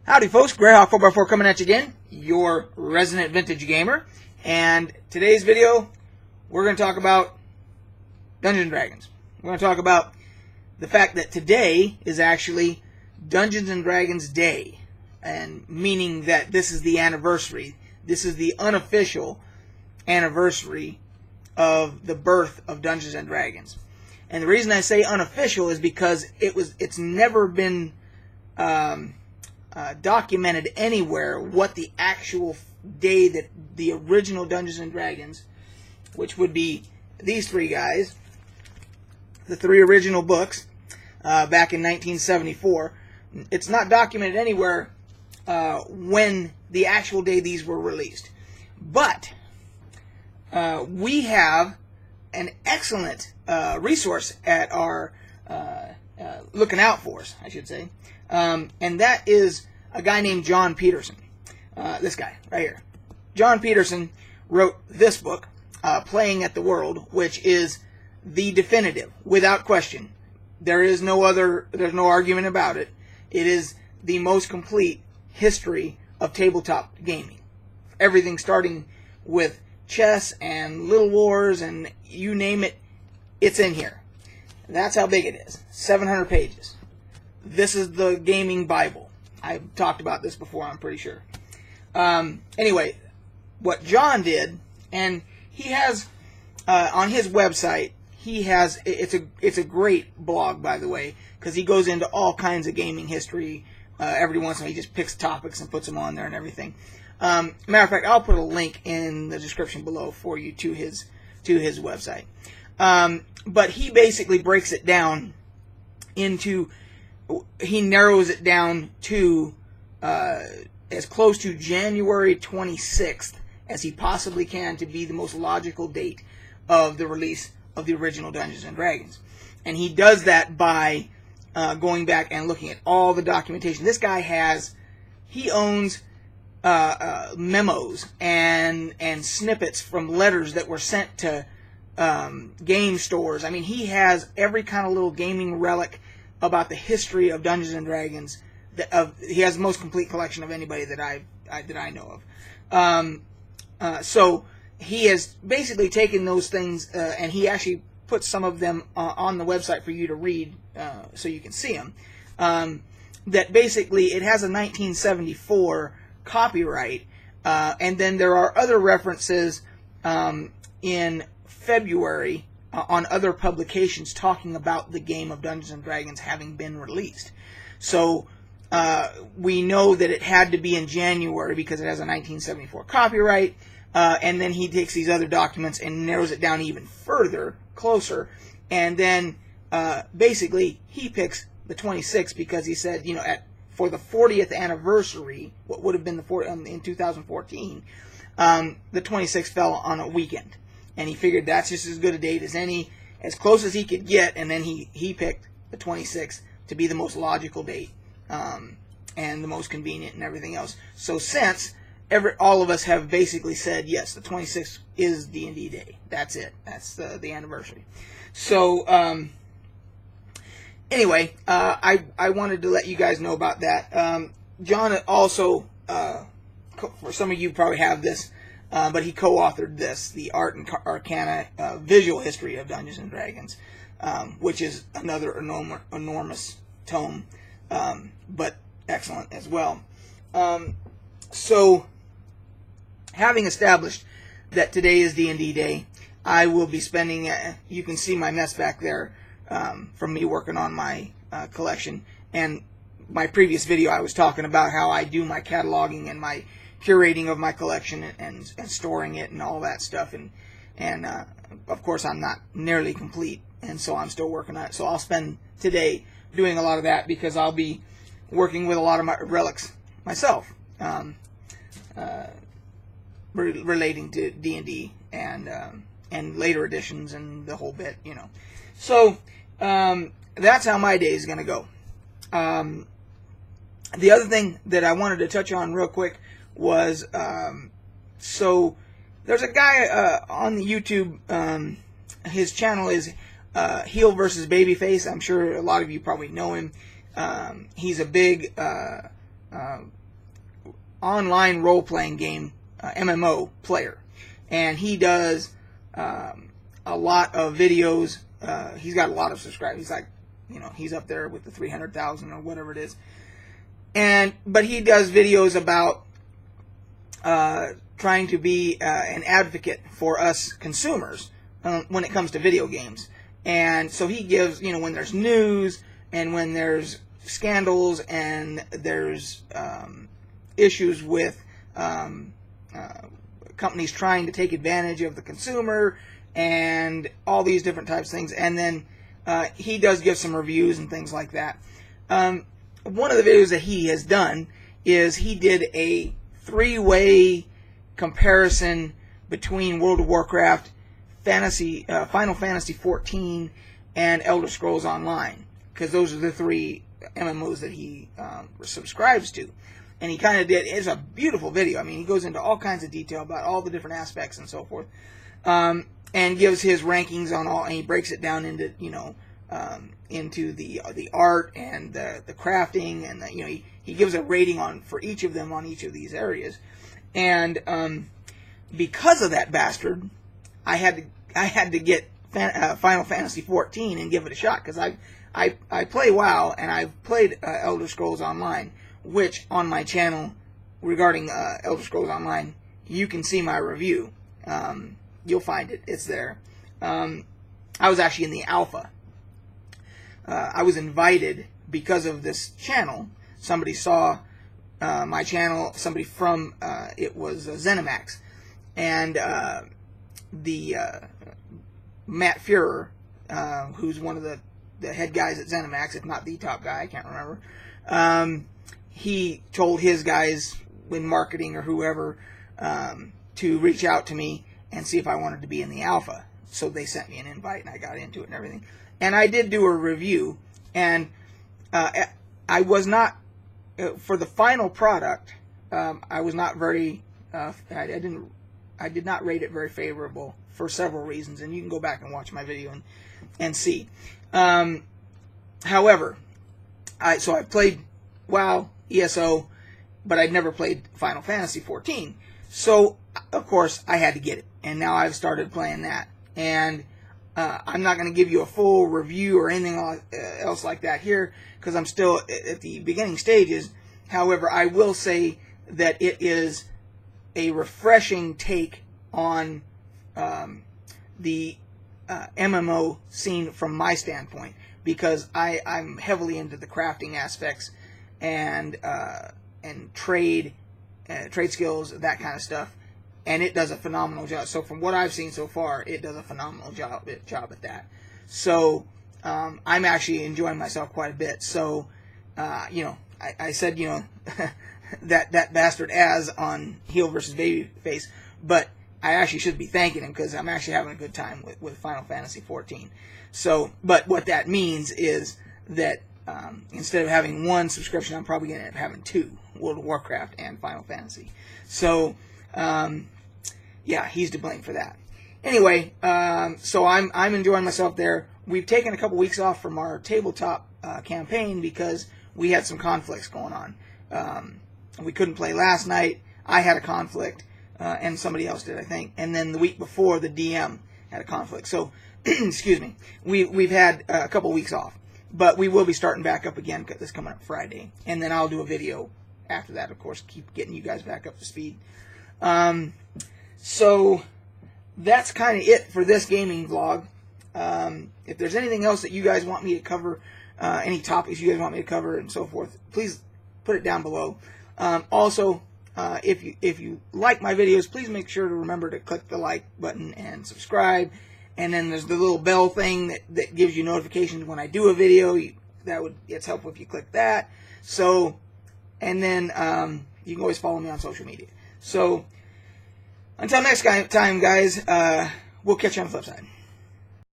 Howdy folks, Greyhawk 4x4 coming at you again, your resident vintage gamer. And today's video, we're going to talk about Dungeons & Dragons. We're going to talk about the fact that today is actually Dungeons & Dragons Day. And meaning that this is the anniversary. This is the unofficial anniversary of the birth of Dungeons & Dragons. And the reason I say unofficial is because it's never been documented anywhere what the actual day that the original Dungeons & Dragons, which would be these three guys, the three original books, back in 1974, it's not documented anywhere when the actual day these were released. But we have an excellent resource at our looking out for us, I should say, and that is a guy named Jon Peterson. This guy right here, Jon Peterson, wrote this book, Playing at the World, which is the definitive, without question. There's no argument about it. It is the most complete history of tabletop gaming. Everything starting with chess and Little Wars and you name it, it's in here. That's how big it is. 700 pages. This is the gaming Bible. I've talked about this before, I'm pretty sure. Anyway, what Jon did, and he has on his website, it's a great blog, by the way, because he goes into all kinds of gaming history. Every once in a while he just picks topics and puts them on there and everything. Matter of fact, I'll put a link in the description below for you to his website. But he basically breaks it down he narrows it down to as close to January 26th as he possibly can to be the most logical date of the release of the original Dungeons & Dragons. And he does that by going back and looking at all the documentation. This guy he owns memos and snippets from letters that were sent to game stores. I mean, he has every kind of little gaming relic about the history of Dungeons & Dragons. He has the most complete collection of anybody that I know of. So he has basically taken those things and he actually put some of them on the website for you to read so you can see them. That basically it has a 1974 copyright, and then there are other references in February on other publications talking about the game of Dungeons & Dragons having been released. So we know that it had to be in January because it has a 1974 copyright, and then he takes these other documents and narrows it down even further, closer, and then basically he picks the 26th because he said, for the 40th anniversary, what would have been in 2014, the 26th fell on a weekend. And he figured that's just as good a date as any, as close as he could get, and then he picked the 26th to be the most logical date, and the most convenient and everything else. So since all of us have basically said, yes, the 26th is D&D Day. That's it. That's the anniversary. So, anyway, I wanted to let you guys know about that. Jon also, for some of you probably have this, but he co-authored this, the Art and Arcana Visual History of Dungeons & Dragons, which is another enormous tome, but excellent as well. So, having established that today is D&D Day, I will be spending, you can see my mess back there, from me working on my collection. And my previous video I was talking about how I do my cataloging and my curating of my collection and storing it and all that stuff. And of course I'm not nearly complete, and so I'm still working on it. So I'll spend today doing a lot of that because I'll be working with a lot of my relics myself, relating to D&D and later editions and the whole bit, So that's how my day is going to go. The other thing that I wanted to touch on real quick was, so there's a guy on the YouTube, his channel is Heel versus Babyface. I'm sure a lot of you probably know him. He's a big online role-playing game MMO player, and he does a lot of videos. He's got a lot of subscribers. He's like, he's up there with the 300,000 or whatever it is. But he does videos about trying to be an advocate for us consumers when it comes to video games. And so he gives, when there's news and when there's scandals and there's issues with companies trying to take advantage of the consumer and all these different types of things. And then he does give some reviews and things like that. One of the videos that he has done is he did a 3-way comparison between World of Warcraft, Final Fantasy XIV, and Elder Scrolls Online, because those are the 3 MMOs that he subscribes to. And he kind of did. It's a beautiful video. I mean, he goes into all kinds of detail about all the different aspects and so forth, and gives his rankings on all. And he breaks it down into into the art and the crafting, and he gives a rating for each of them on each of these areas. And because of that bastard, I had to get Final Fantasy XIV and give it a shot, because I play WoW and I've played Elder Scrolls Online, which on my channel regarding Elder Scrolls Online, you can see my review. You'll find it. It's there. I was actually in the alpha. I was invited because of this channel. Somebody saw my channel. Somebody from it was ZeniMax, and the Matt Fuhrer, who's one of the head guys at ZeniMax, if not the top guy, I can't remember. He told his guys in marketing or whoever to reach out to me and see if I wanted to be in the alpha. So they sent me an invite, and I got into it and everything. And I did do a review, and I was not, for the final product, I was not very, I did not rate it very favorable for several reasons, and you can go back and watch my video and see. However, I played WoW, ESO, but I'd never played Final Fantasy XIV. So, of course, I had to get it, and now I've started playing that. And I'm not going to give you a full review or anything else like that here, because I'm still at the beginning stages. However, I will say that it is a refreshing take on the MMO scene from my standpoint, because I'm heavily into the crafting aspects and trade skills, that kind of stuff. And it does a phenomenal job. So from what I've seen so far, it does a phenomenal job at that. So I'm actually enjoying myself quite a bit. So, I said, that bastard Az on heel versus babyface, but I actually should be thanking him, because I'm actually having a good time with Final Fantasy XIV. So, but what that means is that instead of having 1 subscription, I'm probably going to end up having 2, World of Warcraft and Final Fantasy. So, yeah, he's to blame for that. Anyway, so I'm enjoying myself there. We've taken a couple weeks off from our tabletop campaign because we had some conflicts going on. We couldn't play last night. I had a conflict, and somebody else did, I think. And then the week before, the DM had a conflict. So, excuse me, we've had a couple weeks off. But we will be starting back up again this coming up Friday. And then I'll do a video after that, of course, keep getting you guys back up to speed. So that's kind of it for this gaming vlog. If there's anything else that you guys want me to cover, any topics you guys want me to cover and so forth, please put it down below. Also, if you like my videos, please make sure to remember to click the like button and subscribe. And then there's the little bell thing that gives you notifications when I do a video. It's helpful if you click that. So, and then you can always follow me on social media. So, until next time, guys, we'll catch you on the flip side.